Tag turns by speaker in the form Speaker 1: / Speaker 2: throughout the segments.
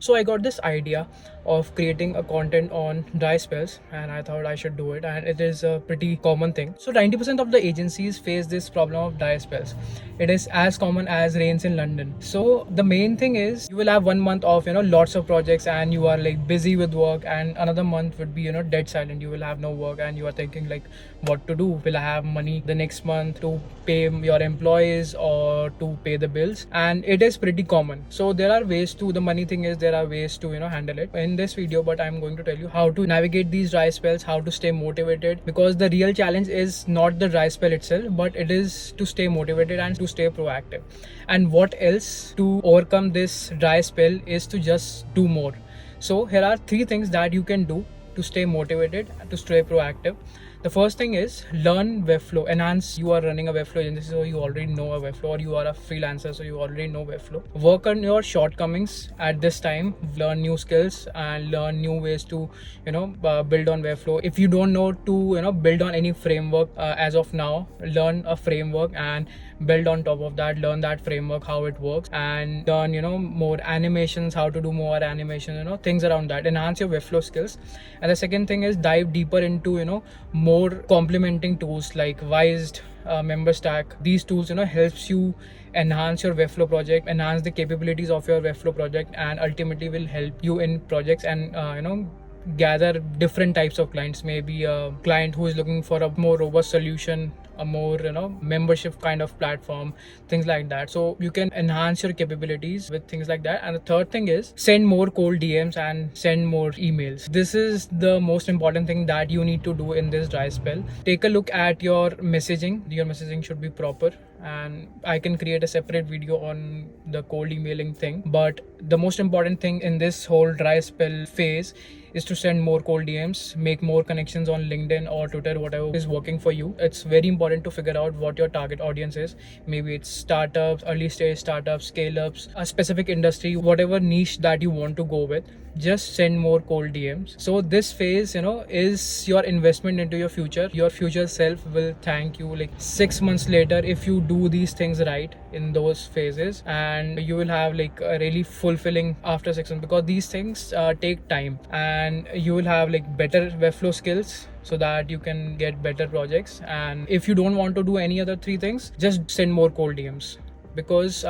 Speaker 1: So I got this idea of creating a content on dry spells, and I thought I should do it, and it is a pretty common thing. So 90% of the agencies face this problem of dry spells. It is as common as rains in London. So the main thing is you will have 1 month of lots of projects and you are like busy with work, and another month would be dead silent. You will have no work and you are thinking like what to do. Will I have money the next month to pay your employees or to pay the bills? And it is pretty common. So there are ways to, the money thing is there are ways to handle it in this video, but I'm going to tell you how to navigate these dry spells, how to stay motivated, because the real challenge is not the dry spell itself, but it is to stay motivated and to stay proactive. And what else to overcome this dry spell is to just do more. So here are 3 things that you can do to stay motivated and to stay proactive. The first thing is learn Webflow. Enhance, you are running a Webflow agency, so you already know a Webflow, or you are a freelancer, so you already know Webflow. Work on your shortcomings at this time, learn new skills and learn new ways to, build on Webflow. If you don't know to, build on any framework as of now, learn a framework and build on top of that. Learn that framework, how it works, and learn, more animations, how to do more animation, things around that. Enhance your Webflow skills. And the second thing is dive deeper into, more complementing tools like Wised, Member Stack. These tools helps you enhance your Webflow project, enhance the capabilities of your Webflow project, and ultimately will help you in projects and gather different types of clients. Maybe a client who is looking for a more robust solution, a more membership kind of platform, things like that. So you can enhance your capabilities with things like that. And the third thing is send more cold DMs and send more emails. This is the most important thing that you need to do in this dry spell. Take a look at your messaging. Your messaging should be proper, and I can create a separate video on the cold emailing thing. But the most important thing in this whole dry spell phase is to send more cold DMs, make more connections on LinkedIn or Twitter, whatever is working for you. It's very important to figure out what your target audience is. Maybe it's startups, early stage startups, scale ups, a specific industry, whatever niche that you want to go with. Just send more cold DMs. So this phase, is your investment into your future. Your future self will thank you like 6 months later if you do these things right in those phases, and you will have like a really fulfilling after 6 months, because these things take time, and you will have like better Webflow skills so that you can get better projects. And if you don't want to do any other 3 things, just send more cold DMs, because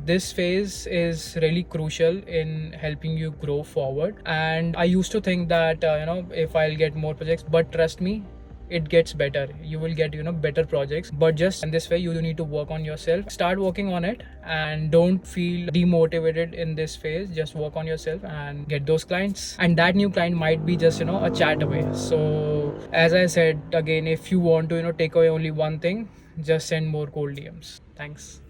Speaker 1: this phase is really crucial in helping you grow forward. And I used to think that if I'll get more projects, but trust me, it gets better. You will get better projects, but just in this way you need to work on yourself. Start working on it and don't feel demotivated in this phase. Just work on yourself and get those clients, and that new client might be just a chat away. So as I said again, if you want to take away only one thing, just send more cold DMs. Thanks.